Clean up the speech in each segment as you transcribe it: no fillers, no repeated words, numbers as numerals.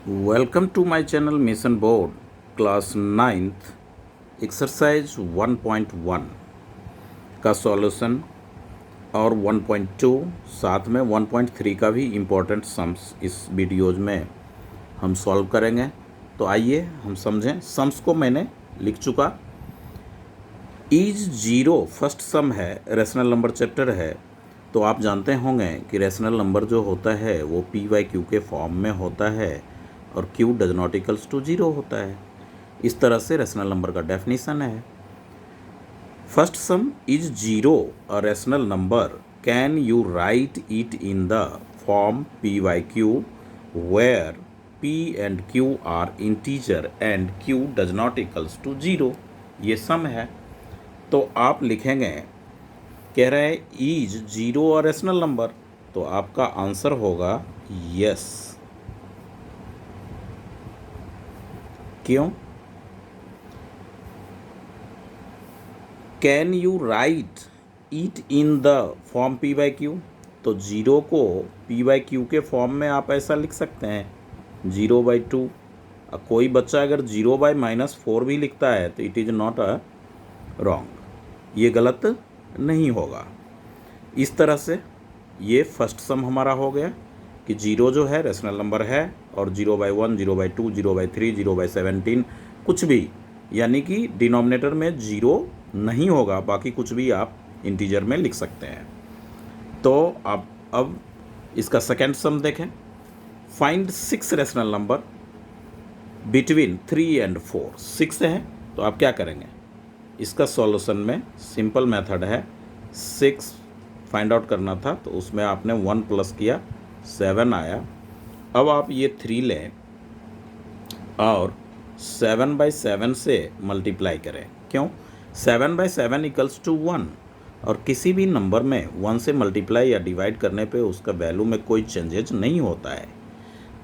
Welcome to my channel Mission Board class 9th exercise 1.1 का solution और 1.2 साथ में 1.3 का भी इम्पोर्टेंट सम्स इस वीडियोज में हम सॉल्व करेंगे। तो आइए हम समझें। सम्स को मैंने लिख चुका। इज जीरो फर्स्ट सम है, रेशनल नंबर चैप्टर है। तो आप जानते होंगे कि रेशनल नंबर जो होता है वो पी बाई क्यू के फॉर्म में होता है और q does not equals to zero होता है। इस तरह से रेशनल नंबर का डेफिनेशन है। First sum is zero a rational number, can you write it in the form p by Q where p and q are integer and q does not equals to zero. ये sum है। तो आप लिखेंगे, कह रहे हैं is zero a rational number, तो आपका आंसर होगा यस। क्यों? Can you write it in the form P by Q, तो जीरो को पी बाई क्यू के फॉर्म में आप ऐसा लिख सकते हैं 0/2। कोई बच्चा अगर 0/-4 भी लिखता है तो it is not a wrong, ये गलत नहीं होगा। इस तरह से ये फर्स्ट सम हमारा हो गया कि जीरो जो है रेशनल नंबर है और 0/1, 0/2, 0/3, 0/17 कुछ भी, यानी कि डिनोमिनेटर में जीरो नहीं होगा, बाकी कुछ भी आप इंटीजर में लिख सकते हैं। तो आप अब इसका सेकेंड सम देखें। Find 6 rational number between 3 and 4। 6 है तो आप क्या करेंगे, इसका सॉल्यूशन में सिंपल मेथड है। 6 फाइंड आउट करना था तो उसमें आपने 1 प्लस किया, 7 आया। अब आप ये 3 लें और 7/7 से मल्टीप्लाई करें। क्यों? 7/7 इक्वल्स टू 1, और किसी भी नंबर में 1 से मल्टीप्लाई या डिवाइड करने पे उसका वैल्यू में कोई चेंजेज नहीं होता है,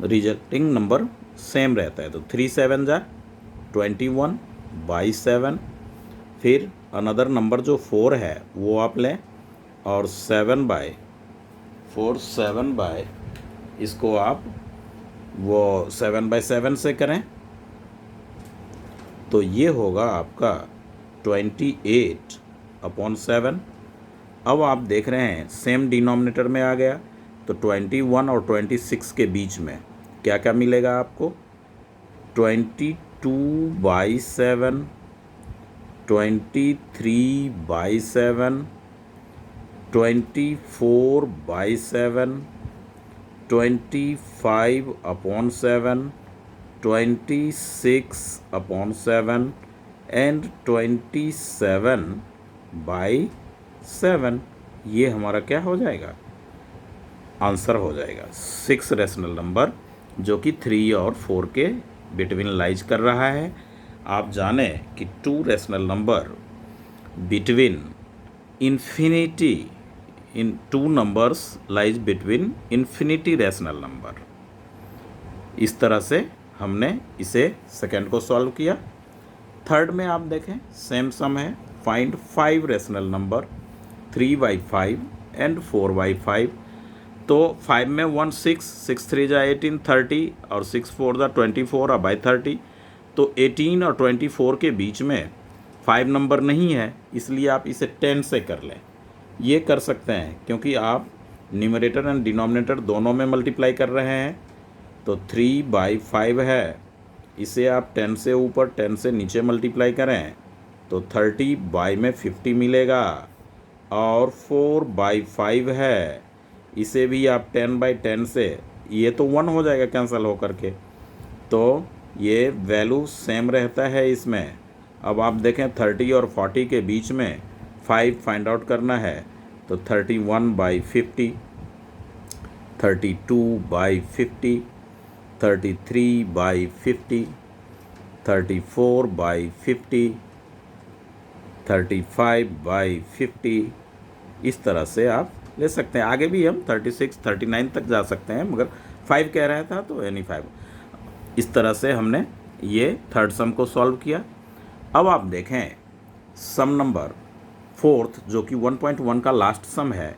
रिजल्टिंग नंबर सेम रहता है। तो 3 7 जा 21/7। फिर अनदर नंबर जो 4 है वो आप लें और 7/4, 7 इसको आप वो 7/7 से करें तो ये होगा आपका 28/7। अब आप देख रहे हैं सेम डिनोमिनेटर में आ गया, तो 21 और 26 के बीच में क्या क्या मिलेगा आपको, 22/7, 23/7, 24/7, 25/7, 26/7 एंड 27/7। ये हमारा क्या हो जाएगा, आंसर हो जाएगा। 6 रेशनल नंबर जो कि 3 और 4 के बिटवीन लाइज कर रहा है। आप जाने कि 2 रेशनल नंबर बिटवीन इन्फिनिटी, इन 2 numbers lies between infinity rational number. इस तरह से हमने इसे सेकेंड को सॉल्व किया। थर्ड में आप देखें सेम सम है। Find 5 rational number 3/5 and 4/5। तो 5 में 1 6, 6 3 जा 18, 30 और 6 4 जा 24/30। तो 18 और 24 के बीच में 5 नंबर नहीं है, इसलिए आप इसे 10 से कर लें। ये कर सकते हैं क्योंकि आप न्यूमरेटर एंड डिनोमिनेटर दोनों में मल्टीप्लाई कर रहे हैं। तो 3/5 है, इसे आप 10 से ऊपर 10 से नीचे मल्टीप्लाई करें तो 30/50 मिलेगा। और 4/5 है, इसे भी आप 10/10 से, ये तो 1 हो जाएगा कैंसिल हो करके, तो ये वैल्यू सेम रहता है इसमें। अब आप देखें 30 और 40 के बीच में 5 फाइंड आउट करना है, तो 31/50, 32/50, 33/50, 34/50, 35/50। इस तरह से आप ले सकते हैं। आगे भी हम 36, 39 तक जा सकते हैं, मगर 5 कह रहा था तो यानी 5। इस तरह से हमने ये थर्ड सम को सॉल्व किया। अब आप देखें सम नंबर फोर्थ जो कि 1.1 का लास्ट सम है।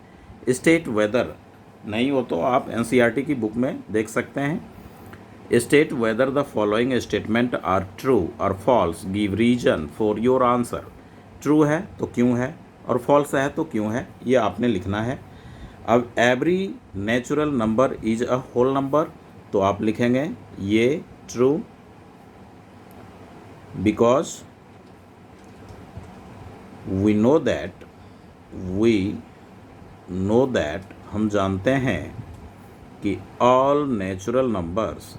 स्टेट वेदर नहीं हो तो आप एनसीईआरटी की बुक में देख सकते हैं। State whether the following statement are true और false, give reason for your answer. True है तो क्यों है, और फॉल्स है तो क्यों है, ये आपने लिखना है। अब every natural number is a whole number, तो आप लिखेंगे ये true, because we know that हम जानते हैं कि all natural numbers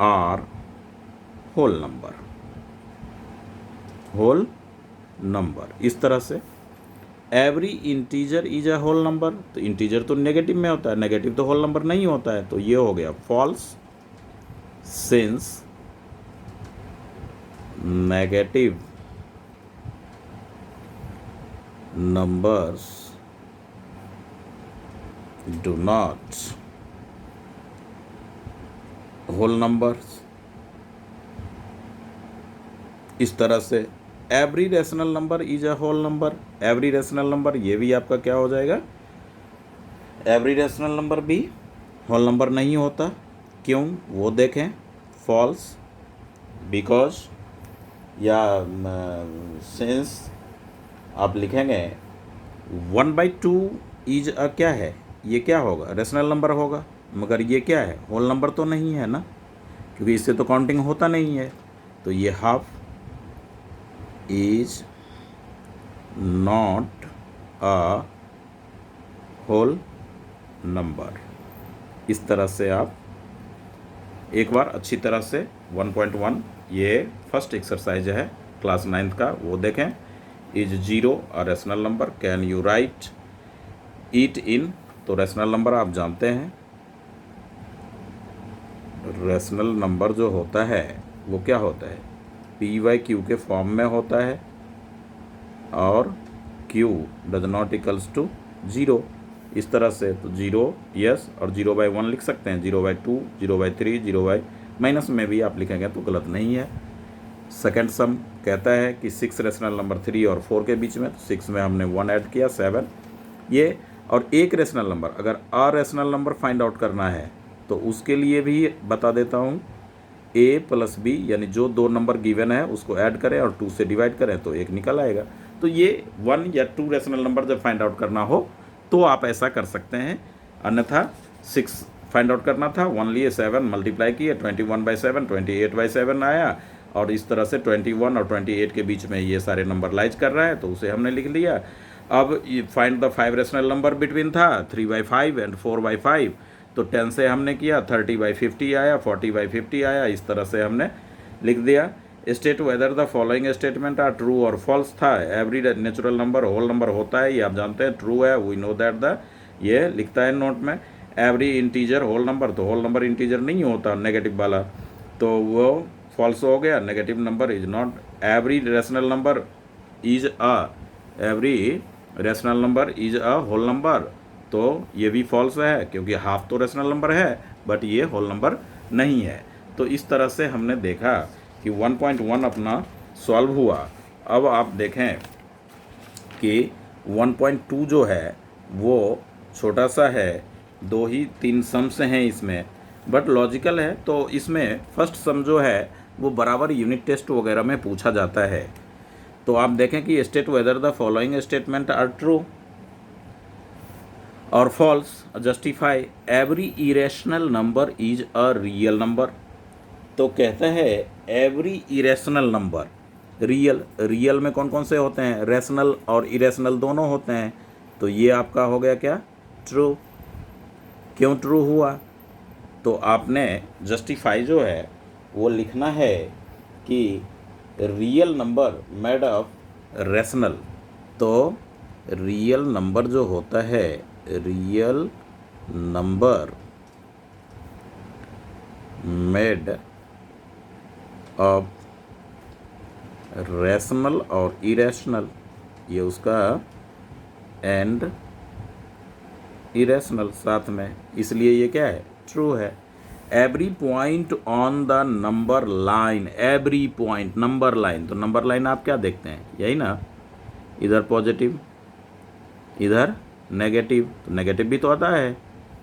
are whole number. इस तरह से every integer is a whole number, तो इंटीजर तो नेगेटिव में होता है, नेगेटिव तो होल नंबर नहीं होता है, तो ये हो गया false, since negative numbers do not whole numbers। इस तरह से every rational number is a whole number, every rational number ये भी आपका क्या हो जाएगा, एवरी रेशनल नंबर भी होल नंबर नहीं होता। क्यों, वो देखें, फॉल्स, बिकॉज या सिंस आप लिखेंगे 1/2 इज अ क्या है, ये क्या होगा, रेशनल नंबर होगा, मगर ये क्या है, होल नंबर तो नहीं है ना, क्योंकि इससे तो काउंटिंग होता नहीं है। तो ये half is not a whole number. इस तरह से आप एक बार अच्छी तरह से 1.1 ये फर्स्ट एक्सरसाइज है क्लास 9th का, वो देखें। Is zero a rational number, can you write it इन, तो रेशनल नंबर आप जानते हैं, रेशनल नंबर जो होता है वो क्या होता है, p/q के फॉर्म में होता है, और q does not equals to 0। इस तरह से तो 0 यस और 0/1 लिख सकते हैं, 0/2, 0/3, 0/ माइनस में भी आप लिखेंगे तो गलत नहीं है। सेकंड सम कहता है कि 6 रेशनल नंबर 3 और 4 के बीच में, तो 6 में हमने 1 ऐड किया 7 ये, और एक रेशनल नंबर, अगर a rational number find out करना है तो उसके लिए भी बता देता हूँ, a + b यानी जो 2 नंबर गिवन है उसको ऐड करें और 2 से डिवाइड करें तो 1 निकल आएगा। तो ये 1 या 2 रेशनल नंबर जब फाइंड आउट करना हो तो आप ऐसा कर सकते हैं, अन्यथा 6 फाइंड आउट करना था, 1 लिए 7 मल्टीप्लाई किए, 21/7 28/7 आया, और इस तरह से 21 और 28 के बीच में ये सारे नंबर लाइज कर रहा है, तो उसे हमने लिख लिया। अब find the 5 rational number between था 3/5 एंड 4/5, तो 10 से हमने किया, 30/50 आया, 40/50 आया, इस तरह से हमने लिख दिया। State whether the following statement are true और फॉल्स था, every natural number whole number होता है, ये आप जानते हैं, ट्रू है, वी नो दैट द, ये लिखता है नोट में। एवरी इंटीजर होल नंबर, तो होल नंबर इंटीजर नहीं होता नेगेटिव वाला, तो वो फॉल्स हो गया, negative number is not, every rational number is a whole number, तो ये भी फॉल्स है, क्योंकि हाफ तो रेशनल नंबर है बट ये होल नंबर नहीं है। तो इस तरह से हमने देखा कि 1.1 अपना सॉल्व हुआ। अब आप देखें कि 1.2 जो है वो छोटा सा है, 2 ही 3 सम्स हैं इसमें, बट लॉजिकल है, तो इसमें फर्स्ट सम जो है वो बराबर यूनिट टेस्ट वगैरह में पूछा जाता है। तो आप देखें कि state whether the following statement are true और false, justify every irrational number is a real number. तो कहता है एवरी इरेशनल नंबर, रियल में कौन कौन से होते हैं, रेशनल और इरेशनल दोनों होते हैं, तो ये आपका हो गया क्या, ट्रू। क्यों ट्रू हुआ, तो आपने जस्टिफाई जो है वो लिखना है कि real number made of rational, तो रियल नंबर जो होता है, real number made of rational और इरेशनल, ये उसका एंड इरेशनल साथ में, इसलिए ये क्या है, ट्रू है। Every point on the number line, every point number line, तो नंबर लाइन आप क्या देखते हैं, यही ना, इधर पॉजिटिव इधर नेगेटिव, तो नेगेटिव भी तो आता है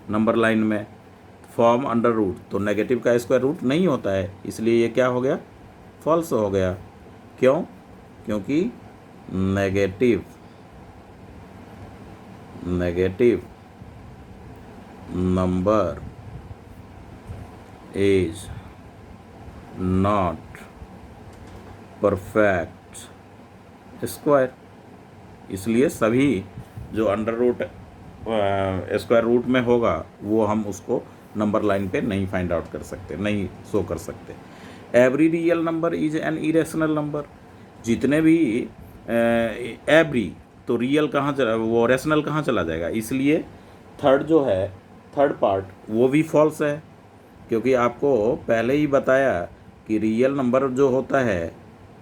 नंबर लाइन में। फॉर्म अंडर रूट, तो नेगेटिव का स्क्वायर रूट नहीं होता है, इसलिए ये क्या हो गया, फॉल्स हो गया। क्यों? क्योंकि negative number is not perfect square. इसलिए सभी जो अंडर रूट स्क्वायर रूट में होगा वो हम उसको नंबर लाइन पे नहीं फाइंड आउट कर सकते, नहीं शो कर सकते। Every real number is an irrational number, जितने भी एवरी, तो रियल कहाँ चला, वो रेशनल कहाँ चला जाएगा, इसलिए थर्ड जो है, थर्ड पार्ट वो भी फॉल्स है, क्योंकि आपको पहले ही बताया कि रियल नंबर जो होता है,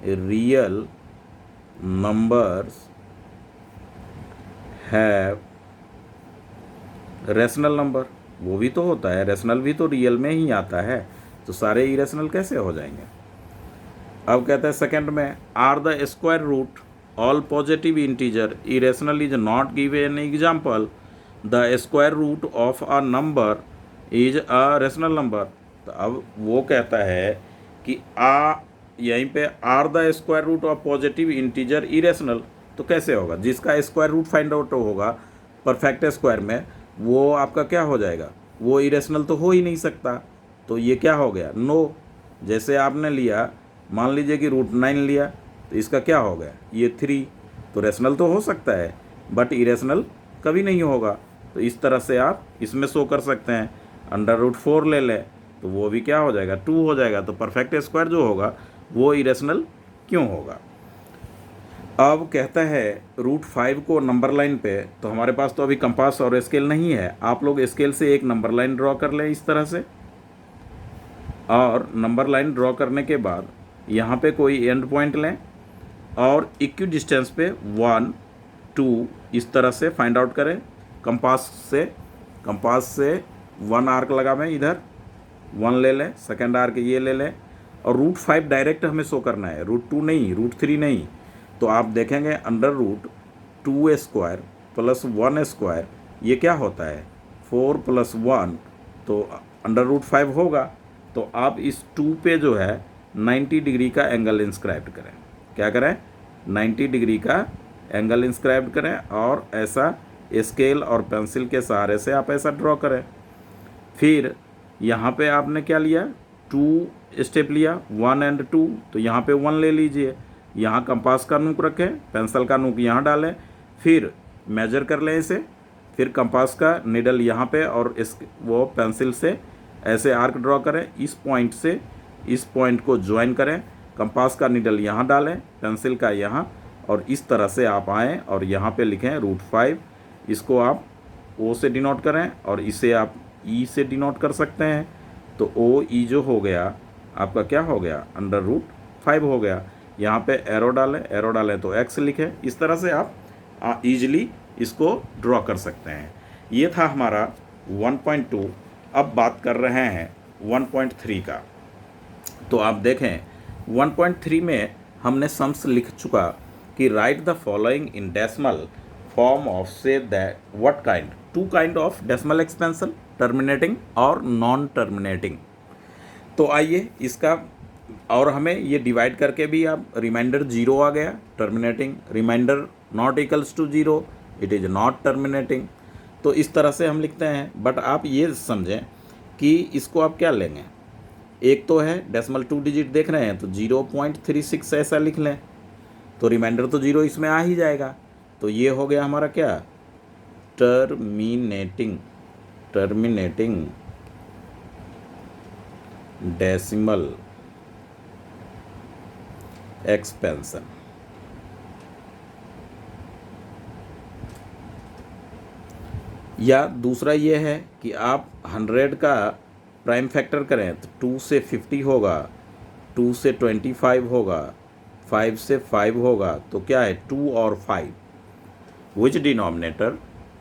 real numbers have rational number, वो भी तो होता है, रेशनल भी तो रियल में ही आता है, तो सारे इरेशनल कैसे हो जाएंगे। अब कहते हैं सेकंड में, are the square root all positive integer, irrational is not give an example, the square root of a number is a rational number. तो अब वो कहता है कि यहीं पे are the square root of positive integer irrational, तो कैसे होगा, जिसका स्क्वायर रूट फाइंड आउट होगा परफेक्ट स्क्वायर में, वो आपका क्या हो जाएगा, वो इरेशनल तो हो ही नहीं सकता। तो ये क्या हो गया, नो। जैसे आपने लिया, मान लीजिए कि √9 लिया, तो इसका क्या हो गया, ये 3, तो रेशनल तो हो सकता है बट इरेशनल कभी नहीं होगा। तो इस तरह से आप इसमें शो कर सकते हैं। अंडर √4 ले लें तो वो भी क्या हो जाएगा, 2 हो जाएगा। तो परफेक्ट स्क्वायर जो होगा वो इरेशनल क्यों होगा। अब कहता है √5 को नंबर लाइन पे, तो हमारे पास तो अभी कंपास और स्केल नहीं है, आप लोग स्केल से एक नंबर लाइन ड्रॉ कर लें इस तरह से, और नंबर लाइन ड्रॉ करने के बाद यहाँ पे कोई एंड पॉइंट लें और इक्वी डिस्टेंस पे 1 2 इस तरह से फाइंड आउट करें। कंपास से 1 आर्क लगावें, इधर 1 ले लें, सेकेंड आर्क ये ले लें, और √5 डायरेक्ट हमें शो करना है, √2 नहीं, √3 नहीं। तो आप देखेंगे अंडर√2 स्क्वायर प्लस 1 स्क्वायर, ये क्या होता है, 4 + 1, तो अंडर√5 होगा। तो आप इस 2 पे जो है 90 डिग्री का एंगल इंस्क्राइब करें। क्या करें, 90 डिग्री का एंगल इंस्क्राइब करें, और ऐसा स्केल और पेंसिल के सहारे से आप ऐसा ड्रॉ करें। फिर यहाँ पे आपने क्या लिया, 2 स्टेप लिया, 1 और 2, तो यहाँ पे 1 ले लीजिए, यहाँ कंपास का नोक रखें, पेंसिल का नोक यहाँ डालें, फिर मेजर कर लें इसे, फिर कंपास का निडल यहाँ पे, और इस वो पेंसिल से ऐसे आर्क ड्रॉ करें, इस पॉइंट से इस पॉइंट को ज्वाइन करें, कंपास का निडल यहाँ डालें, पेंसिल का यहाँ, और इस तरह से आप आएँ और यहाँ पे लिखें √5। इसको आप O से डिनोट करें और इसे आप E से डिनोट कर सकते हैं। तो OE जो हो गया आपका क्या हो गया, अंडर √5 हो गया। यहाँ पे एरो डालें तो X लिखें। इस तरह से आप ईजिली इसको ड्रॉ कर सकते हैं। ये था हमारा 1.2। अब बात कर रहे हैं 1.3 का। तो आप देखें 1.3 में हमने सम्स लिख चुका कि right the following in decimal form of say that what kind, 2 kind of decimal expansion, terminating और नॉन टर्मिनेटिंग। तो आइए इसका, और हमें ये डिवाइड करके भी आप रिमाइंडर 0 आ गया, terminating, reminder not equals to 0, it is not terminating. तो इस तरह से हम लिखते हैं। बट आप ये समझें कि इसको आप क्या लेंगे, एक तो है डेसिमल 2 डिजिट देख रहे हैं तो 0.36 ऐसा लिख लें, तो रिमाइंडर तो 0 इसमें आ ही जाएगा। तो ये हो गया हमारा क्या, टर्मिनेटिंग डेसिमल एक्सपेंशन। या दूसरा ये है कि आप 100 का प्राइम फैक्टर करें तो 2 से 50 होगा, 2 से 25 होगा, 5 से 5 होगा, तो क्या है 2 और 5। Which denominator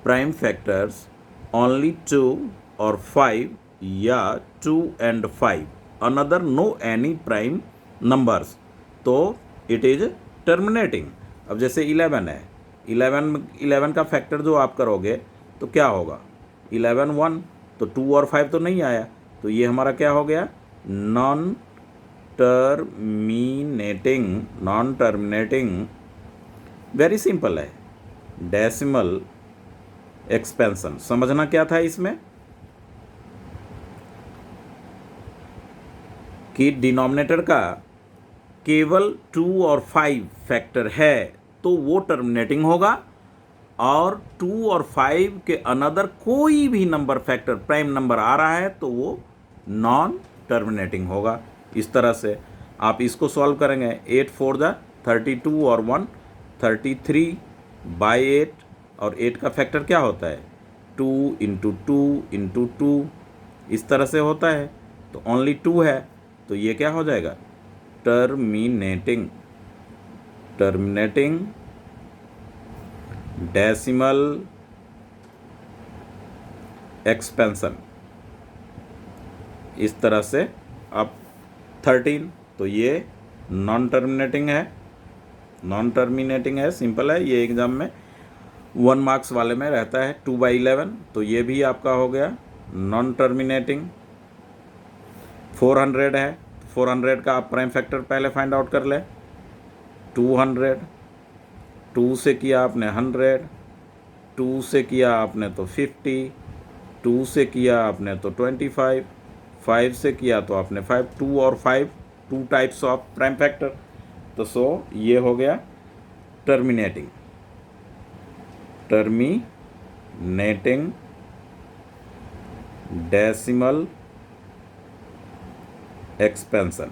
prime factors only 2 और 5 या 2 and 5, another no any prime numbers, तो इट इज़ टर्मिनेटिंग। अब जैसे 11 है 11 का फैक्टर जो आप करोगे तो क्या होगा, 11 1, तो 2 और 5 तो नहीं आया, तो ये हमारा क्या हो गया, नॉन टर्मिनेटिंग, वेरी सिंपल है, डेसिमल एक्सपेंशन। समझना क्या था इसमें कि डिनोमिनेटर का केवल 2 और 5 फैक्टर है तो वो टर्मिनेटिंग होगा, और 2 और 5 के अनदर कोई भी नंबर फैक्टर प्राइम नंबर आ रहा है तो वो नॉन टर्मिनेटिंग होगा। इस तरह से आप इसको सॉल्व करेंगे, 8 4 जा 32 और 1 33/8, और 8 का फैक्टर क्या होता है, 2 इंटू 2 इंटू 2, इस तरह से होता है, तो ओनली 2 है, तो ये क्या हो जाएगा, टर्मिनेटिंग डेसिमल एक्सपेंशन। इस तरह से अब 13, तो ये नॉन टर्मिनेटिंग है, सिंपल है, ये एग्जाम में 1 मार्क्स वाले में रहता है, 2/11, तो ये भी आपका हो गया नॉन टर्मिनेटिंग। 400 है, 400 का आप प्राइम फैक्टर पहले फाइंड आउट कर ले, 200, 2 से किया आपने 100, 2 से किया आपने तो 50, 2 से किया आपने तो 25, 5 से किया तो आपने 5, 2 और 5 2 टाइप्स ऑफ प्राइम फैक्टर, तो सो ये हो गया टर्मिनेटिंग डेसिमल एक्सपेंशन।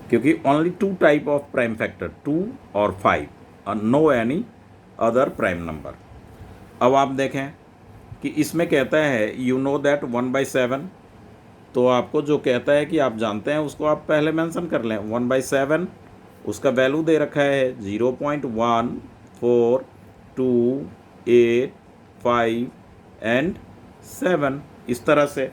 क्योंकि only 2 type of prime factor, 2 और 5, और no any other prime number. अब आप देखें कि इसमें कहता है यू नो दैट 1/7, तो आपको जो कहता है कि आप जानते हैं उसको आप पहले मेंशन कर लें। 1/7 उसका वैल्यू दे रखा है 0.14285 एंड 7, इस तरह से।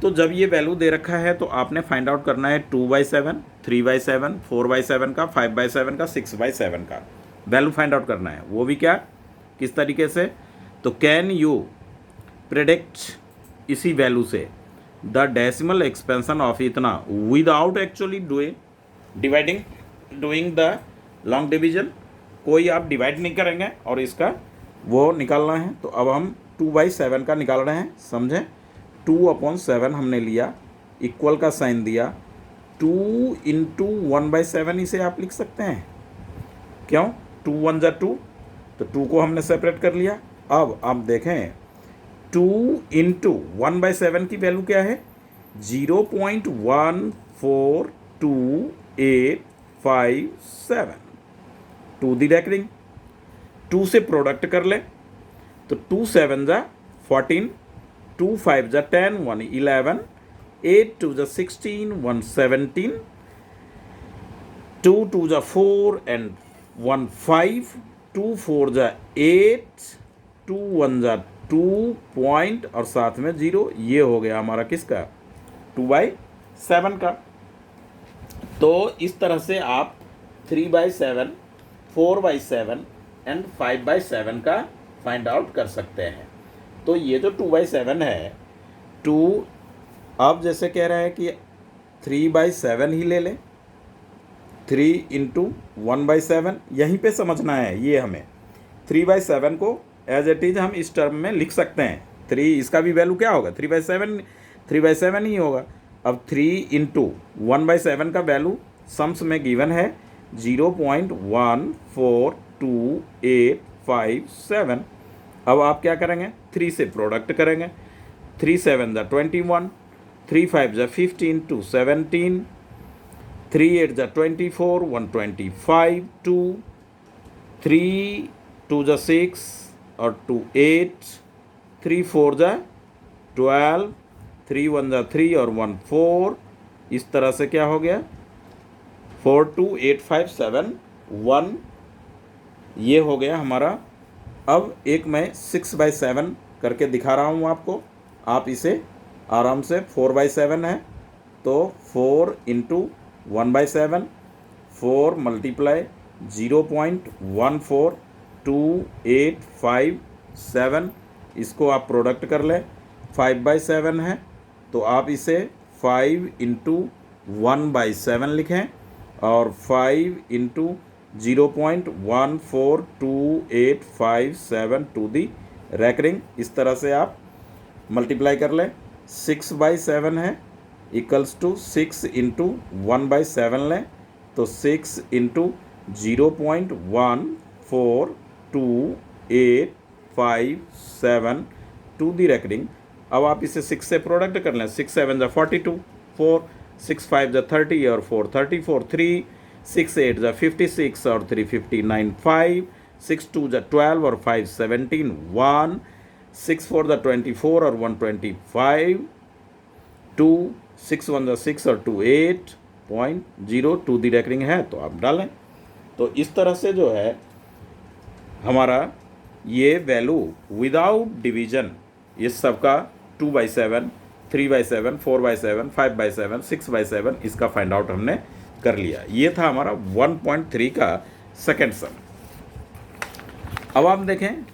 तो जब ये वैल्यू दे रखा है तो आपने फाइंड आउट करना है 2/7, 3/7, 4/7 का, 5/7 का, 6/7 का वैल्यू फाइंड आउट करना है। वो भी क्या, किस तरीके से, तो कैन यू प्रेडिक्ट इसी वैल्यू से द डेसिमल एक्सपेंशन ऑफ इतना without actually doing the long division. कोई आप डिवाइड नहीं करेंगे और इसका वो निकालना है। तो अब हम 2/7 का निकाल रहे हैं, समझें। 2/7 हमने लिया, इक्वल का साइन दिया, 2 इंटू 1/7 इसे आप लिख सकते हैं। क्यों, 2 1 जा 2, तो 2 को हमने सेपरेट कर लिया। अब आप देखें 2 इंटू 1/7 की वैल्यू क्या है, 0.14285 टू द रेकरिंग। 2 से प्रोडक्ट कर ले तो 2 7 जा 14, 2 5 जा 10, 1 11, 8 2 जा 16, 1 17, 2 2 जा 4 and 1 5, 2 4 जा 8, 2 1 जा 2 पॉइंट और साथ में 0। ये हो गया हमारा किसका, 2/7 का। तो इस तरह से आप 3/7, 4/7 एंड 5/7 का फाइंड आउट कर सकते हैं। तो ये जो 2/7 है, 2 अब जैसे कह रहा है कि 3/7 ही ले लें, 3 इंटू 1/7, यहीं पे समझना है ये हमें। 3/7 को एज इट इज हम इस टर्म में लिख सकते हैं। 3 इसका भी वैल्यू क्या होगा, 3/7 ही होगा। अब 3 इंटू 1/7 का वैल्यू सम्स में गिवन है 0.14285 अब आप क्या करेंगे, 3 से प्रोडक्ट करेंगे, 3 7 जा 21, 3 5 जा 15, 2 17, 3 8 जा 24, 1 25, 2 3 2 जा 6 और 2 8, 3 4 जा 12, 3 1 जा 3 और 1 4, इस तरह से क्या हो गया 42857 ये हो गया हमारा। अब एक मैं 6/7 करके दिखा रहा हूँ आपको, आप इसे आराम से 4/7 है तो 4 इंटू 1/7, 4 मल्टीप्लाई 0.14285 इसको आप प्रोडक्ट कर लें, 5/7 है तो आप इसे 5 इंटू 1/7 लिखें और 5 इंटू 0.14285 टू दी रैकरिंग, इस तरह से आप मल्टीप्लाई कर लें। 6/7 है इक्वल्स टू 6 इंटू 1/7 लें तो 6 इंटू 0.14285 टू दी रैकरिंग। अब आप इसे 6 से प्रोडक्ट कर लें, 6 7 जा 42, 4 6 5 जा 30 और 4 34, 3 6 8 जा 56 और 3 59, 5 6 2 जा 12 और 5 17, 1 6 4 जा 24 और 1 25, 2 6 1 जा 6 और 2 8.0 टू दी रैकरिंग है तो आप डालें। तो इस तरह से जो है हमारा ये वैल्यू विदाउट डिवीजन इस सब का 2/7, 3/7, 4/7, 5/7, 6/7 इसका फाइंड आउट हमने कर लिया। ये था हमारा 1.3 का सेकेंड सम। अब आप देखें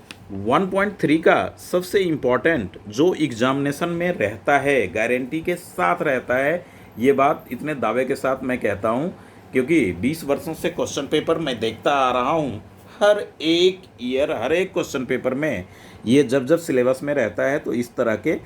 1.3 का सबसे इम्पॉर्टेंट जो एग्जामिनेशन में रहता है, गारंटी के साथ रहता है, ये बात इतने दावे के साथ मैं कहता हूँ क्योंकि 20 वर्षों से क्वेश्चन पेपर मैं देखता आ रहा हूँ। हर एक ईयर हर एक क्वेश्चन पेपर में ये जब सिलेबस में रहता है तो इस तरह के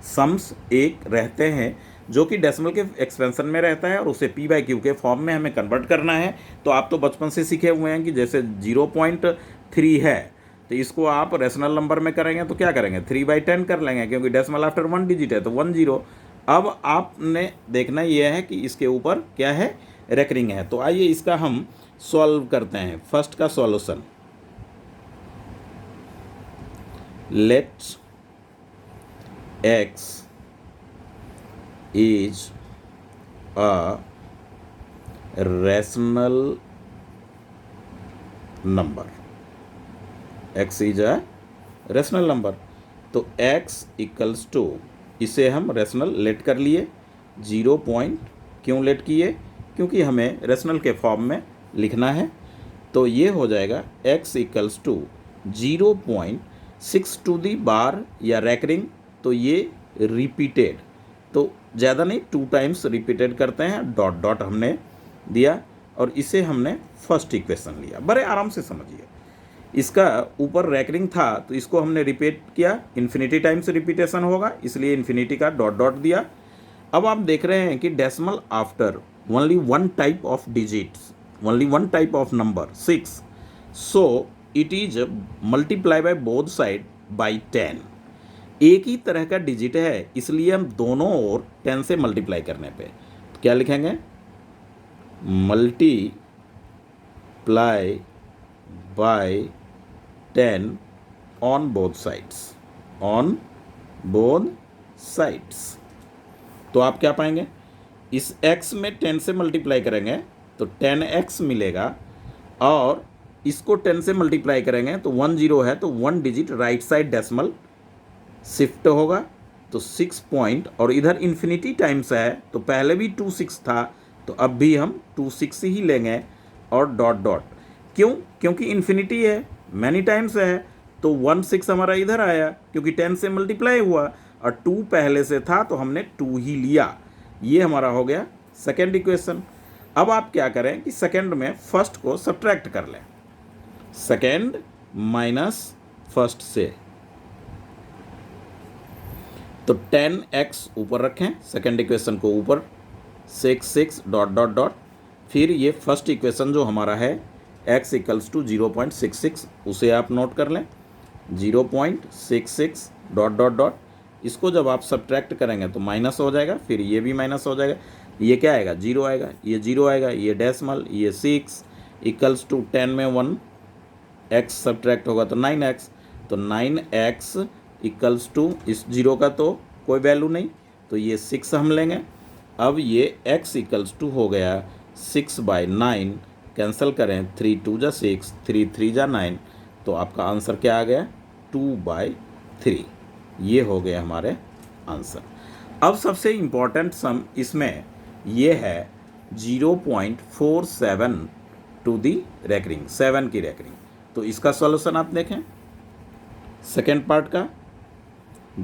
सम्स एक रहते हैं जो कि डेसिमल के एक्सपेंशन में रहता है और उसे P/Q के फॉर्म में हमें कन्वर्ट करना है। तो आप तो बचपन से सीखे हुए हैं कि जैसे 0.3 है तो इसको आप रेशनल नंबर में करेंगे तो क्या करेंगे, 3/10 कर लेंगे क्योंकि डेसिमल आफ्टर 1 डिजिट है तो 1 0। अब आपने देखना यह है कि इसके ऊपर क्या है, रेकरिंग है। तो आइए इसका हम सॉल्व करते हैं। फर्स्ट का solution, let x is a rational number, x is a rational number। तो x इक्वल्स टू, इसे हम रेशनल लेट कर लिए, 0 पॉइंट क्यों लेट किए, क्योंकि हमें रेशनल के फॉर्म में लिखना है। तो ये हो जाएगा x equals to 0.6 to the bar या रैकरिंग, तो ये रिपीटेड, तो ज़्यादा नहीं 2 टाइम्स रिपीटेड करते हैं, डॉट डॉट हमने दिया और इसे हमने फर्स्ट इक्वेशन लिया। बड़े आराम से समझिए, इसका ऊपर रैकरिंग था तो इसको हमने रिपीट किया, इन्फिनिटी टाइम्स रिपीटेशन होगा इसलिए इन्फिनिटी का डॉट डॉट दिया। अब आप देख रहे हैं कि decimal after only one type of digits, only one type of number 6, so it is multiply by both side by 10। एक ही तरह का डिजिट है इसलिए हम दोनों ओर 10 से मल्टीप्लाई करने पे तो क्या लिखेंगे, multiply by 10 on both sides, on both sides. तो आप क्या पाएंगे, इस x में 10 से मल्टीप्लाई करेंगे तो 10x मिलेगा और इसको 10 से मल्टीप्लाई करेंगे तो 1 0 है तो 1 digit right side decimal shift होगा तो 6 पॉइंट, और इधर इन्फिनिटी टाइम्स है तो पहले भी 2 6 था तो अब भी हम 2 6 ही लेंगे और डॉट डॉट, क्यों, क्योंकि इन्फिनिटी है, मैनी टाइम्स है तो 1 6 हमारा इधर आया क्योंकि 10 से मल्टीप्लाई हुआ और 2 पहले से था तो हमने 2 ही लिया। ये हमारा हो गया सेकेंड इक्वेशन। अब आप क्या करें कि सेकेंड में फर्स्ट को सब्ट्रैक्ट कर लें, सेकेंड माइनस फर्स्ट से, तो 10x ऊपर रखें, सेकेंड इक्वेशन को ऊपर, 6 6 डॉट डॉट डॉट, फिर ये फर्स्ट इक्वेशन जो हमारा है x इक्वल्स टू 0.66 उसे आप नोट कर लें, 0.66 डॉट डॉट डॉट। इसको जब आप सब्ट्रैक्ट करेंगे तो माइनस हो जाएगा, फिर ये भी माइनस हो जाएगा, ये क्या आएगा, 0 आएगा, ये 0 आएगा, ये डेसिमल, ये 6 इक्वल्स टू 10 में 1 x सब्ट्रैक्ट होगा तो 9x, तो 9x इक्वल्स टू, इस 0 का तो कोई वैल्यू नहीं तो ये 6 हम लेंगे। अब ये x इक्वल्स टू हो गया 6/9, कैंसिल करें, 3 2 जा 6, 3 3 जा 9, तो आपका आंसर क्या आ गया, 2/3। ये हो गए हमारे आंसर। अब सबसे इम्पॉर्टेंट सम इसमें ये है 0.47 टू दी रैकरिंग, 7 की रैकरिंग। तो इसका सॉल्यूशन आप देखें सेकेंड पार्ट का,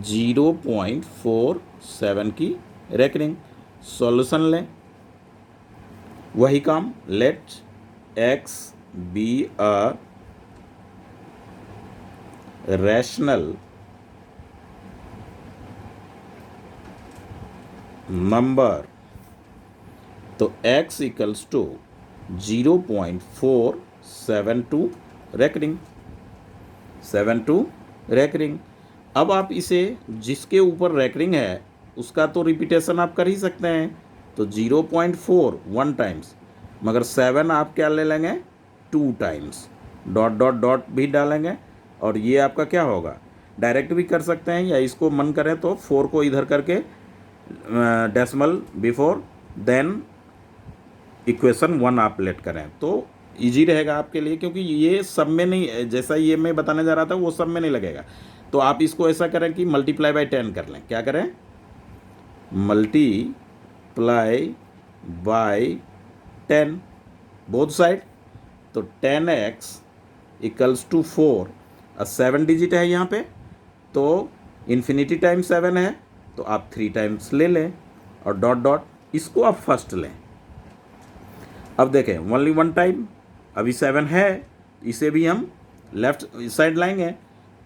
0.47 की रैकरिंग। सॉल्यूशन लें, वही काम, let x be a rational number. तो x equals to 0.472 recurring, 72 recurring. अब आप इसे जिसके ऊपर रैकरिंग है उसका तो रिपीटेशन आप कर ही सकते हैं, तो 0.4 1 टाइम्स, मगर 7 आप क्या ले लेंगे 2 टाइम्स, डॉट डॉट डॉट भी डालेंगे। और ये आपका क्या होगा, डायरेक्ट भी कर सकते हैं, या इसको मन करें तो 4 को इधर करके डेसिमल बिफोर देन इक्वेशन 1 आप लेट करें तो इजी रहेगा आपके लिए, क्योंकि ये सब में नहीं, जैसा ये मैं बताने जा रहा था वो सब में नहीं लगेगा। तो आप इसको ऐसा करें कि मल्टीप्लाई बाय 10 कर लें। क्या करें, मल्टीप्लाई बाय 10 बोथ साइड। तो 10x इक्वल्स टू 4, 7 डिजिट है यहाँ पे, तो इन्फिनिटी टाइम्स 7 है, तो आप 3 टाइम्स ले लें और डॉट डॉट, इसको आप फर्स्ट लें। अब देखें ओनली 1 टाइम, अभी 7 है, इसे भी हम लेफ्ट साइड लाएंगे।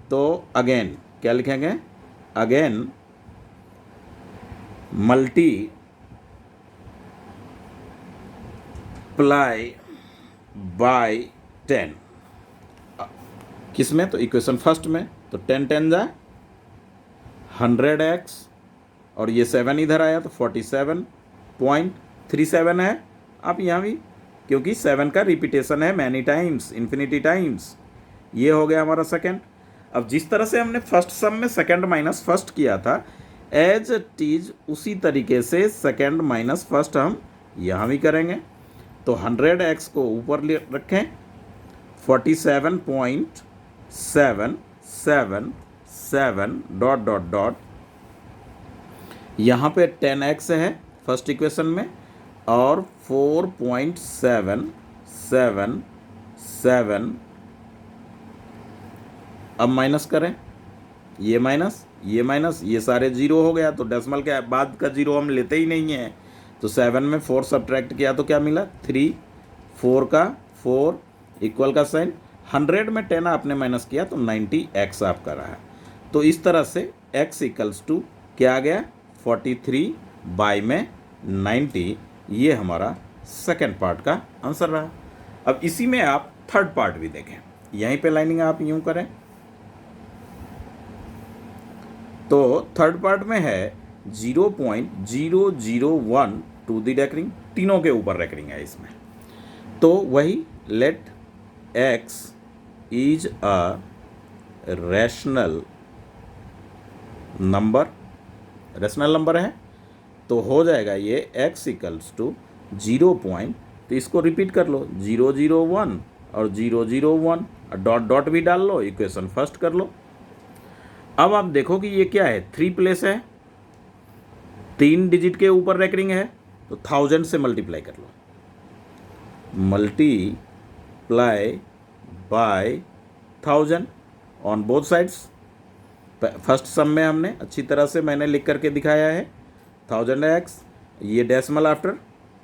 तो अगेन क्या लिखेंगे, अगेन मल्टीप्लाई बाय 10, किस में, तो इक्वेशन फर्स्ट में। तो 10 10 जा 100x, और ये 7 इधर आया तो 47.37 है। आप यहाँ भी, क्योंकि 7 का रिपीटेशन है मैनी टाइम्स, इन्फिनिटी टाइम्स। ये हो गया हमारा सेकंड। अब जिस तरह से हमने फर्स्ट सम में सेकंड माइनस फर्स्ट किया था, एज इट इज उसी तरीके से सेकंड माइनस फर्स्ट हम यहाँ भी करेंगे। तो 100x को ऊपर रखें, 47.777 डॉट डॉट डॉट, यहाँ पे 10x है फर्स्ट इक्वेशन में, और 4.777, अब माइनस करें, ये माइनस ये माइनस, ये सारे जीरो हो गया, तो डेसिमल के बाद का जीरो हम लेते ही नहीं है। तो 7 में 4 सब्ट्रैक्ट किया तो क्या मिला 3, 4 का 4 इक्वल का साइन, 100 में 10 आपने माइनस किया तो 90x आपका रहा है। तो इस तरह से x इक्वल्स टू क्या आ गया 43 बाई में 90, ये हमारा सेकेंड पार्ट का आंसर रहा। अब इसी में आप थर्ड पार्ट भी देखें, यहीं पे लाइनिंग आप यूं करें। तो थर्ड पार्ट में है 0.001 टू दी रैकरिंग, तीनों के ऊपर रैकरिंग है इसमें। तो वही let x is a rational number, rational number है तो हो जाएगा ये x इक्वल्स टू 0. तो इसको रिपीट कर लो 001 और 001, डॉट डॉट भी डाल लो, इक्वेशन फर्स्ट कर लो। अब आप देखो कि ये क्या है, 3 प्लेस है, 3 डिजिट के ऊपर रैकरिंग है, तो 1000 से मल्टीप्लाई कर लो, multiply by 1000 on both sides. First sum में हमने अच्छी तरह से मैंने लिख करके दिखाया है 1000x, ये decimal after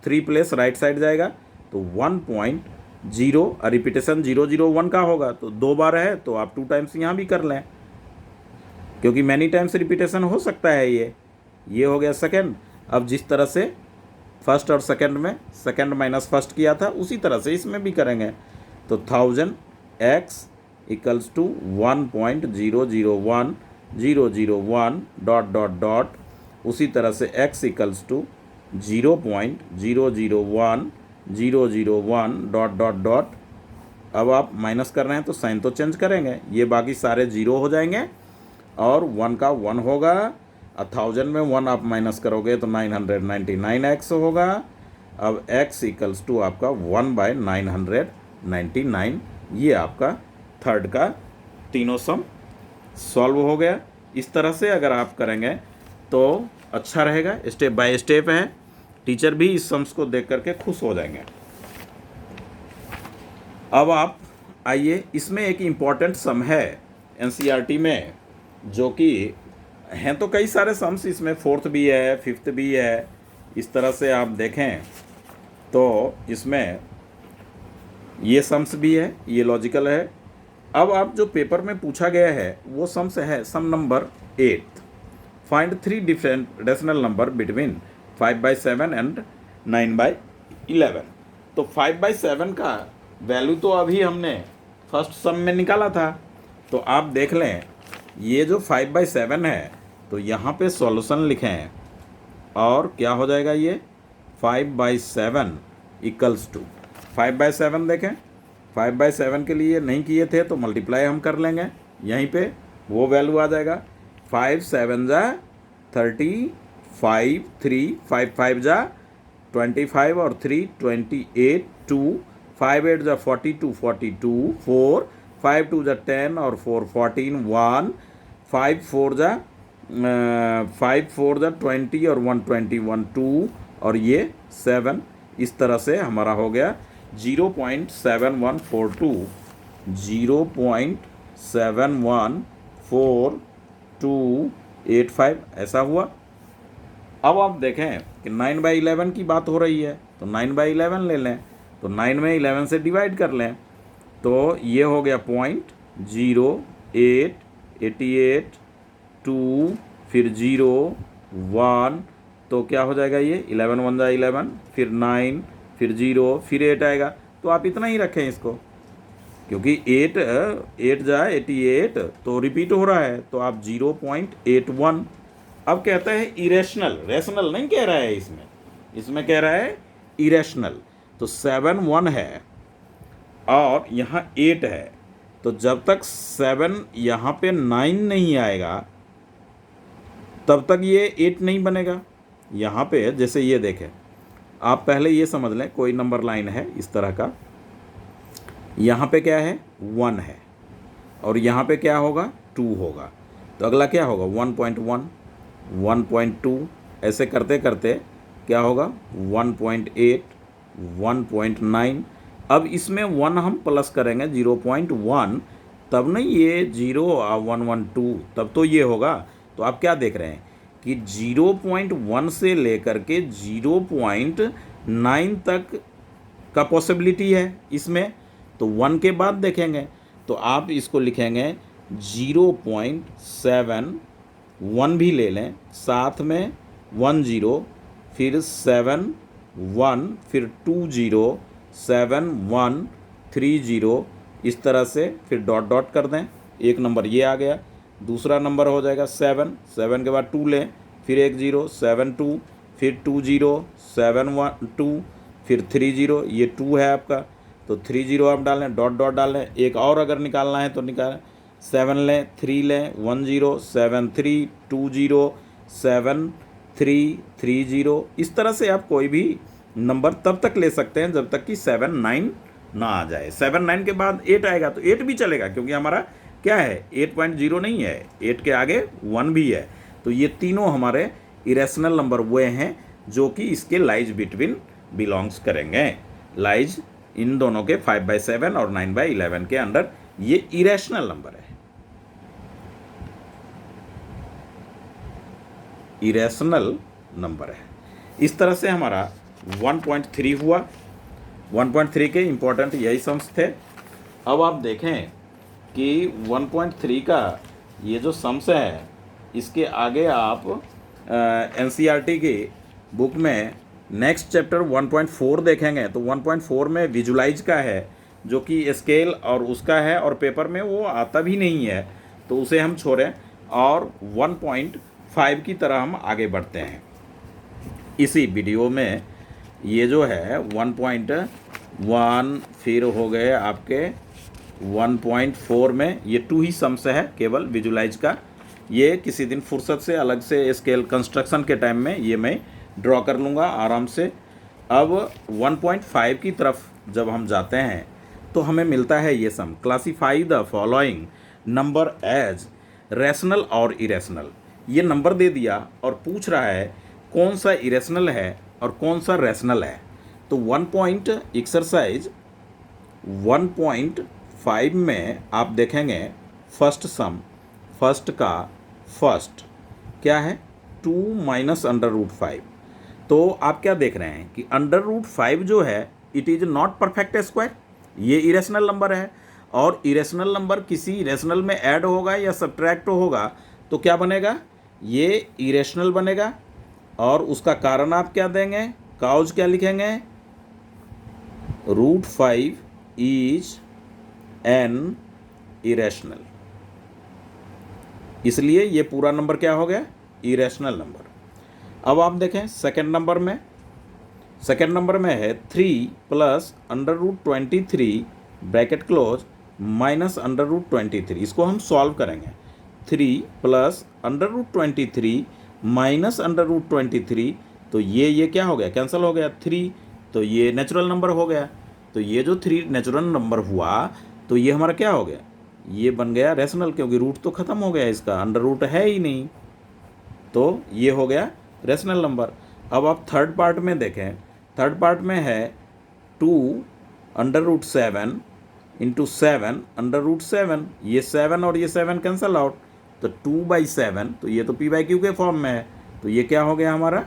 3 place right side जाएगा, तो 1.0, रिपीटेशन 001 का होगा तो 2 बार है, तो आप 2 टाइम्स यहाँ भी कर लें, क्योंकि मैनी टाइम्स रिपीटेशन हो सकता है। ये हो गया सेकंड। अब जिस तरह से फर्स्ट और सेकंड में सेकंड माइनस फर्स्ट किया था उसी तरह से इसमें भी करेंगे। तो 1000x equals to 1.001001 dot dot dot, उसी तरह से x equals to 0.001001 dot dot dot. अब आप माइनस कर रहे हैं तो साइन तो चेंज करेंगे, ये बाकी सारे जीरो हो जाएंगे और 1 का 1 होगा। 1000 में 1 आप माइनस करोगे तो 999x होगा। अब x इक्वल्स टू आपका 1/999, ये आपका थर्ड का तीनों सम सॉल्व हो गया। इस तरह से अगर आप करेंगे तो अच्छा रहेगा, स्टेप बाय स्टेप है, टीचर भी इस सम्स को देख करके खुश हो जाएंगे। अब आप आइए, इसमें एक इम्पॉर्टेंट सम है एनसीईआरटी में, जो कि हैं तो कई सारे सम्स इसमें, फोर्थ भी है, फिफ्थ भी है, इस तरह से आप देखें तो इसमें ये सम्स भी है, ये लॉजिकल है। अब आप जो पेपर में पूछा गया है वो सम्स है sum number 8, find 3 different rational number between 5/7 and 9/11। तो 5/7 का वैल्यू तो अभी हमने फर्स्ट सम में निकाला था, तो आप देख लें ये जो 5/7 है तो यहाँ पे सॉल्यूशन लिखें और क्या हो जाएगा, ये 5/7 इक्वल्स टू 5/7 देखें, 5/7 के लिए नहीं किए थे तो मल्टीप्लाई हम कर लेंगे, यहीं पे वो वैल्यू आ जाएगा। 5 7 जा 35, 3 5 5 जा 25 और 3 28, 2 5 8 जा 42, 4 5 2 जा 10 और 4 14, 1 5 4 जा 20 और 121, 2 और ये 7। इस तरह से हमारा हो गया 0.7142, 0.714285 ऐसा हुआ। अब आप देखें कि 9/11 की बात हो रही है तो 9/11 ले लें, तो 9 में 11 से डिवाइड कर लें, तो ये हो गया 0.0888, 2 फिर 0 1, तो क्या हो जाएगा ये 11 1 जा 11, फिर 9 फिर 0 फिर 8 आएगा। तो आप इतना ही रखें इसको, क्योंकि 8 जा 88 तो रिपीट हो रहा है, तो आप 0.81। अब कहता है इरेशनल, रेशनल नहीं कह रहा है इसमें कह रहा है इरेशनल। तो 7 1 है और यहाँ 8 है, तो जब तक 7 यहाँ पे 9 नहीं आएगा तब तक ये 8 नहीं बनेगा। यहाँ पे जैसे ये देखें, आप पहले ये समझ लें, कोई नंबर लाइन है इस तरह का, यहाँ पे क्या है 1 है और यहाँ पे क्या होगा 2 होगा, तो अगला क्या होगा 1.1, 1.2, ऐसे करते करते क्या होगा 1.8, 1.9। अब इसमें 1 हम प्लस करेंगे 0.1, तब नहीं ये 0 1 1 2, तब तो ये होगा। तो आप क्या देख रहे हैं कि 0.1 से लेकर के 0.9 तक का पॉसिबिलिटी है इसमें, तो 1 के बाद देखेंगे तो आप इसको लिखेंगे 0.7, 1 भी ले लें साथ में 1 0, फिर 7 1, फिर 2 0, 7 1 3 0, इस तरह से फिर डॉट डॉट कर दें, एक नंबर ये आ गया। दूसरा नंबर हो जाएगा 7, 7 के बाद 2 लें, फिर 1 0, 7 2, फिर 2 0, 7 1 2, फिर 3 0, ये 2 है आपका, तो 3 0 आप डालें, डॉट डॉट डालें। एक और अगर निकालना है तो निकालें, 7 लें, 3 लें, 1 0, 7 3, 2 0, 7 3 3 0। इस तरह से आप कोई भी नंबर तब तक ले सकते हैं जब तक कि 7 9 ना आ जाए। 7 9 के बाद 8 आएगा तो 8 भी चलेगा, क्योंकि हमारा क्या है 8.0 नहीं है, 8 के आगे 1 भी है। तो ये तीनों हमारे इरेशनल नंबर वो हैं जो कि इसके लाइज बिटवीन बिलोंग्स करेंगे। लाइज इन दोनों के 5/7 और 9/11 के अंडर ये इरेशनल नंबर है, इरेशनल नंबर है। इस तरह से हमारा 1.3 हुआ। 1.3 के इम्पोर्टेंट यही सम्स थे। अब आप देखें कि 1.3 का ये जो सम्स है इसके आगे आप एनसीईआरटी की बुक में नेक्स्ट चैप्टर 1.4 देखेंगे तो 1.4 में विजुलाइज का है जो कि स्केल और उसका है, और पेपर में वो आता भी नहीं है, तो उसे हम छोड़ें और 1.5 की तरह हम आगे बढ़ते हैं। इसी वीडियो में ये जो है 1.1 फिर हो गए आपके 1.4 में ये 2 ही सम्स है केवल विजुलाइज का। ये किसी दिन फुर्सत से अलग से स्केल कंस्ट्रक्शन के टाइम में ये मैं ड्रॉ कर लूँगा आराम से। अब 1.5 की तरफ जब हम जाते हैं तो हमें मिलता है ये sum, classify the following number as rational और इरेशनल। ये नंबर दे दिया और पूछ रहा है कौन सा इरेशनल है और कौन सा रैशनल है। तो एक्सरसाइज 1.5 में आप देखेंगे फर्स्ट सम, फर्स्ट का फर्स्ट क्या है 2 माइनस √5। तो आप क्या देख रहे हैं कि √5 जो है it is not perfect square, ये इरेशनल नंबर है, और इरेशनल नंबर किसी इरेशनल में ऐड होगा या सब्ट्रैक्ट होगा तो क्या बनेगा, ये इरेशनल बनेगा। और उसका कारण आप क्या देंगे, काउज क्या लिखेंगे, √5 इज एन इरेशनल, इसलिए ये पूरा नंबर क्या हो गया, इरेशनल नंबर। अब आप देखें सेकंड नंबर में है 3 प्लस √23 ब्रैकेट क्लोज माइनस √23, इसको हम सॉल्व करेंगे। 3 प्लस √23 माइनस √23, तो ये क्या हो गया, कैंसिल हो गया 3, तो ये नेचुरल नंबर हो गया। तो ये जो 3 नेचुरल नंबर हुआ तो ये हमारा क्या हो गया, ये बन गया रैशनल, क्योंकि रूट तो ख़त्म हो गया, इसका अंडर रूट है ही नहीं, तो ये हो गया रैशनल नंबर। अब आप थर्ड पार्ट में देखें, थर्ड पार्ट में है 2 √7 इंटू 7 √7, ये 7 और ये 7 कैंसल आउट, तो 2/7, तो ये तो p/q के फॉर्म में है, तो ये क्या हो गया हमारा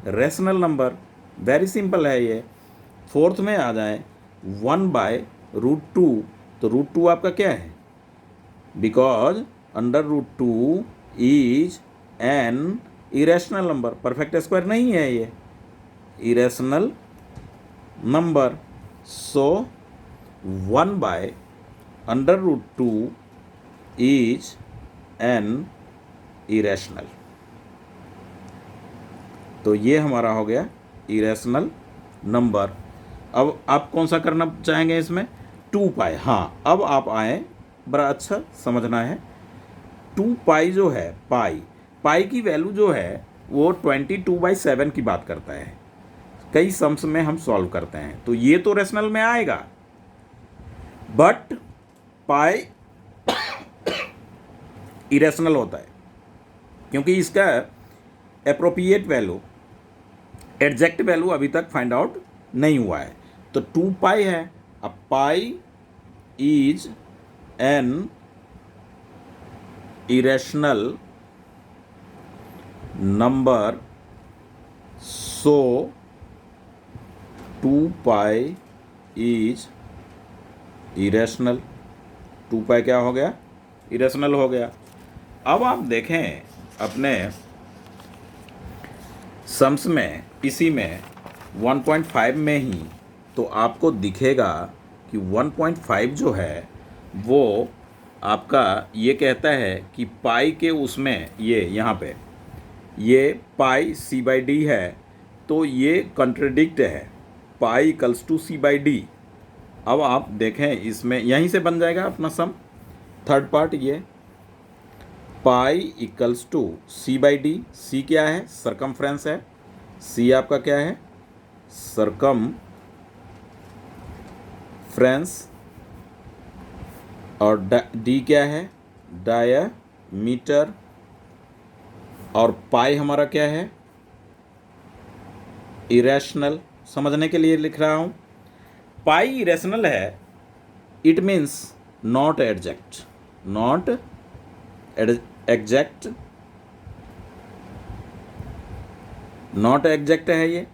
रैशनल नंबर। वेरी सिंपल है ये। फोर्थ में आ जाए 1/√2, तो √2 आपका क्या है, because √2 is an irrational number, perfect square नहीं है ये, irrational number. So 1/√2 is an irrational, तो ये हमारा हो गया इरेशनल नंबर। अब आप कौन सा करना चाहेंगे इसमें, 2π। हाँ, अब आप आए, बड़ा अच्छा समझना है, 2π जो है, पाई की वैल्यू जो है वो 22/7 की बात करता है। कई सम्स में हम सॉल्व करते हैं तो ये तो रेशनल में आएगा, बट पाई इरेशनल होता है क्योंकि इसका एप्रोप्रिएट वैल्यू, एग्जैक्ट वैल्यू अभी तक फाइंड आउट नहीं हुआ है। तो 2π है। अब pi is an irrational number, so 2π is irrational. 2π क्या हो गया, इरेशनल हो गया। अब आप देखें अपने सम्स में, इसी में 1.5 में ही, तो आपको दिखेगा कि 1.5 जो है वो आपका ये कहता है कि पाई के उसमें ये यहाँ पे ये पाई c/d है, तो ये कॉन्ट्रडिक्ट है, पाई इक्वल्स टू c/d। अब आप देखें इसमें यहीं से बन जाएगा अपना सम, थर्ड पार्ट ये पाई इक्वल्स टू c/d। c क्या है, सरकमफ्रेंस है, c आपका क्या है, सरकमफ्रेंस, और d क्या है, डायमीटर, और पाई हमारा क्या है, इरेशनल। समझने के लिए लिख रहा हूँ, पाई इरेशनल है, it means not exact, not exact, not exact है ये,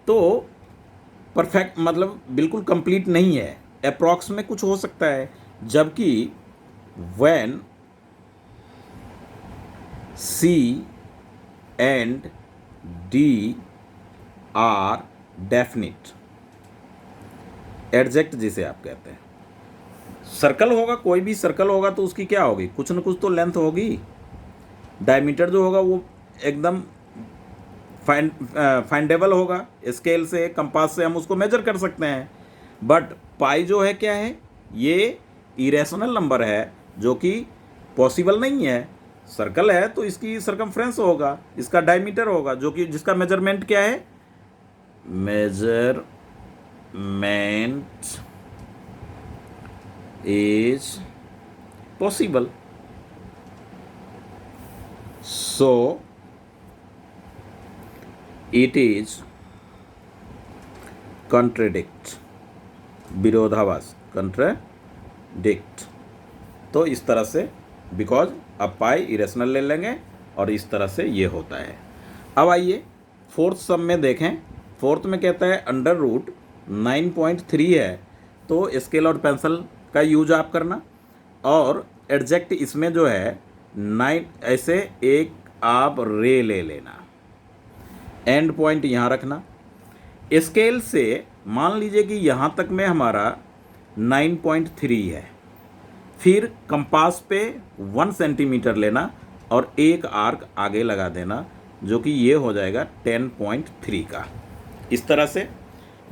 तो परफेक्ट मतलब बिल्कुल कंप्लीट नहीं है, अप्रॉक्स में कुछ हो सकता है, जबकि when C and D are definite, exact जिसे आप कहते हैं। सर्कल होगा, कोई भी सर्कल होगा तो उसकी क्या होगी, कुछ न कुछ तो लेंथ होगी। डायमीटर जो होगा वो एकदम फाइंडेबल होगा, स्केल से, कंपास से हम उसको मेजर कर सकते हैं। बट पाई जो है क्या है, ये इरेशनल नंबर है जो कि पॉसिबल नहीं है। सर्कल है तो इसकी सरकमफ्रेंस होगा, इसका डायमीटर होगा, जो कि जिसका मेजरमेंट क्या है, measurement is possible. So it is contradict, विरोधाभास, कॉन्ट्राडिक्ट। तो इस तरह से बिकॉज अब पाई इरेशनल ले लेंगे और इस तरह से ये होता है। अब आइए फोर्थ सम में देखें। फोर्थ में कहता है अंडर रूट 9.3 है, तो स्केल और पेंसिल का यूज आप करना, और एडजेक्ट इसमें जो है 9 ऐसे एक आप रे ले लेना, एंड पॉइंट यहाँ रखना। स्केल से मान लीजिए कि यहाँ तक में हमारा 9.3 है, फिर कंपास पे 1 सेंटीमीटर लेना और एक आर्क आगे लगा देना, जो कि ये हो जाएगा 10.3 का। इस तरह से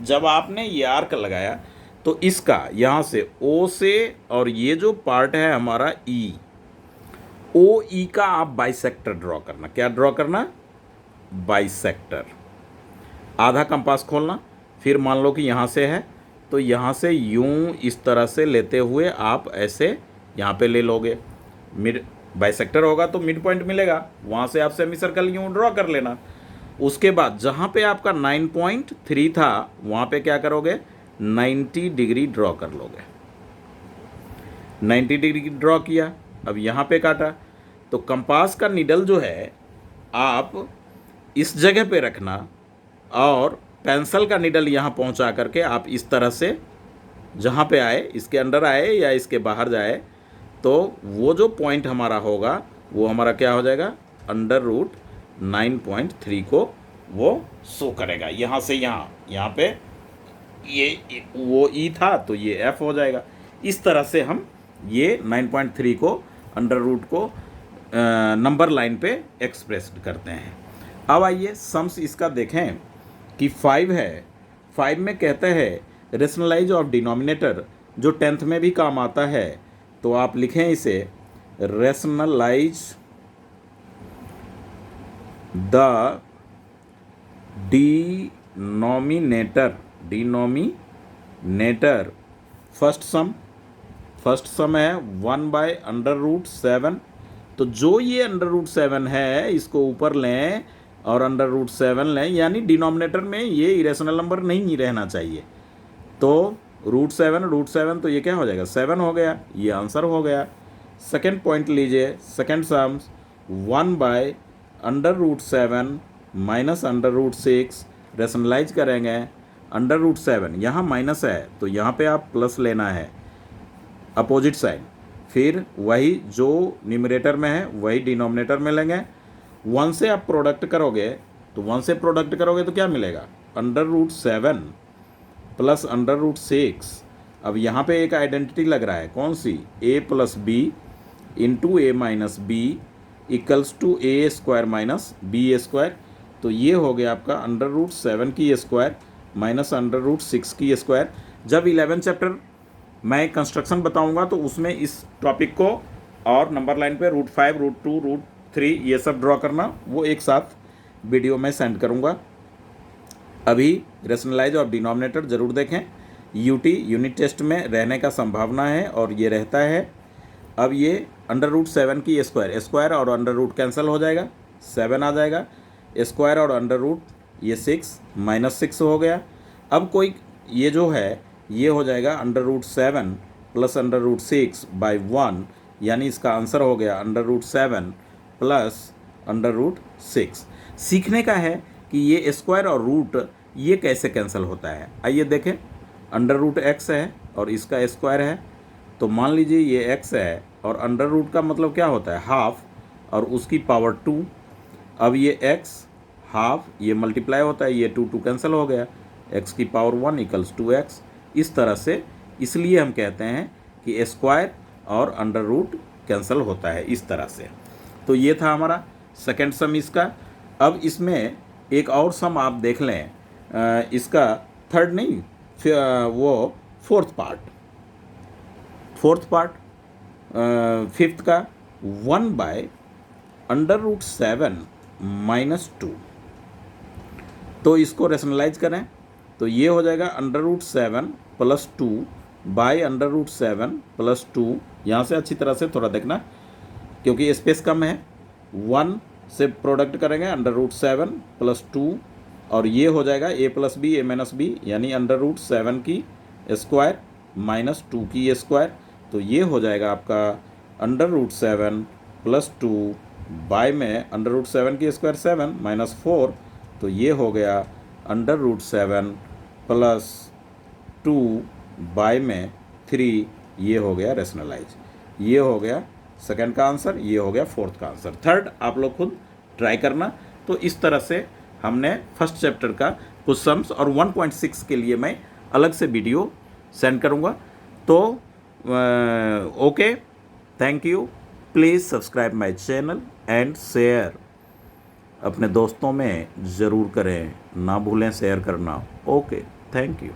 जब आपने ये आर्क लगाया तो इसका यहाँ से ओ से, और ये जो पार्ट है हमारा ई, ओ ई का आप बाइसेक्टर ड्रॉ करना। क्या ड्रॉ करना? बाइसेक्टर। आधा कंपास खोलना, फिर मान लो कि यहाँ से है तो यहाँ से यूं इस तरह से लेते हुए आप ऐसे यहाँ पे ले लोगे। मिड बाइसेक्टर होगा तो मिड पॉइंट मिलेगा, वहाँ से आप सेमी सर्कल यूं ड्रॉ कर लेना। उसके बाद जहाँ पे आपका 9.3 था वहाँ पे क्या करोगे? 90 डिग्री ड्रॉ कर लोगे। 90 डिग्री ड्रॉ किया, अब यहाँ पे काटा, तो कंपास का निडल जो है आप इस जगह पे रखना और पेंसिल का निडल यहाँ पहुँचा करके आप इस तरह से जहाँ पे आए, इसके अंदर आए या इसके बाहर जाए, तो वो जो पॉइंट हमारा होगा वो हमारा क्या हो जाएगा? अंडर रूट 9.3 को वो शो करेगा। यहाँ से यहाँ पे ये वो ई था तो ये एफ हो जाएगा। इस तरह से हम ये 9.3 को अंडर रूट को नंबर लाइन पे एक्सप्रेस करते हैं। अब आइए सम्स इसका देखें कि 5 है। 5 में कहता है रेशनलाइज ऑफ डिनोमिनेटर, जो 10th में भी काम आता है, तो आप लिखें इसे रेशनलाइज द डिनोमिनेटर। फर्स्ट सम है 1/√7। तो जो ये √7 है इसको ऊपर लें और √7 लें, यानी डिनोमिनेटर में ये इरेशनल नंबर नहीं रहना चाहिए। तो √7 तो ये क्या हो जाएगा? 7 हो गया, ये आंसर हो गया। सेकेंड पॉइंट लीजिए, सेकेंड सम्स 1/√7 माइनस √6, रेशनलाइज करेंगे। √7 यहाँ माइनस है तो यहाँ पे आप प्लस लेना है, अपोजिट साइड। फिर वही जो न्यूमरेटर में है वही डिनोमिनेटर में लेंगे। 1 से आप प्रोडक्ट करोगे तो 1 से प्रोडक्ट करोगे तो क्या मिलेगा? √7 प्लस √6। अब यहाँ पे एक आइडेंटिटी लग रहा है, कौन सी? a + b into a - b equals to a² minus b²। तो ये हो गया आपका √7 की स्क्वायर माइनस √6 की स्क्वायर। जब 11 चैप्टर मैं कंस्ट्रक्शन बताऊंगा तो उसमें इस टॉपिक को और नंबर लाइन पे √5, √2, √3 ये सब ड्रॉ करना, वो एक साथ वीडियो में सेंड करूंगा। अभी रेशनलाइज ऑफ डिनोमिनेटर ज़रूर देखें, यूनिट टेस्ट में रहने का संभावना है और ये रहता है। अब ये √7 की स्क्वायर और अंडर रूट कैंसिल हो जाएगा, 7 आ जाएगा। स्क्वायर और अंडर रूट ये 6 -6 हो गया। अब कोई ये जो है ये हो जाएगा √7 प्लस √6/1, यानी इसका आंसर हो गया √7 प्लस √6। सीखने का है कि ये स्क्वायर और रूट ये कैसे कैंसिल होता है। आइए देखें, √x है और इसका स्क्वायर है, तो मान लीजिए ये x है और अंडर रूट का मतलब क्या होता है? हाफ, और उसकी पावर 2। अब ये x हाफ ये मल्टीप्लाई होता है, ये 2 कैंसिल हो गया, x की पावर 1 इक्वल्स 2x। इस तरह से, इसलिए हम कहते हैं कि स्क्वायर और अंडर रूट कैंसिल होता है इस तरह से। तो ये था हमारा सेकेंड सम इसका। अब इसमें एक और सम आप देख लें, इसका थर्ड नहीं, वो फोर्थ पार्ट फिफ्थ का 1/√7 - 2। तो इसको रेशनलाइज करें तो ये हो जाएगा √7 + 2 /√7 + 2। यहाँ से अच्छी तरह से थोड़ा देखना क्योंकि स्पेस कम है। 1 से प्रोडक्ट करेंगे √7 + 2 और ये हो जाएगा a plus b a minus b, यानी √7 की स्क्वायर माइनस 2 की स्क्वायर। तो ये हो जाएगा आपका √7 प्लस 2 बाय में √7 की स्क्वायर 7 माइनस 4, तो ये हो गया √7 प्लस 2 बाय में 3, ये हो गया रेशनलाइज। ये हो गया सेकंड का आंसर, ये हो गया फोर्थ का आंसर। थर्ड आप लोग खुद ट्राई करना। तो इस तरह से हमने फर्स्ट चैप्टर का कुछ सम्स, और 1.6 के लिए मैं अलग से वीडियो सेंड करूँगा। तो okay, thank you. Please subscribe my channel and share अपने दोस्तों में ज़रूर करें, ना भूलें शेयर करना। Okay, thank you.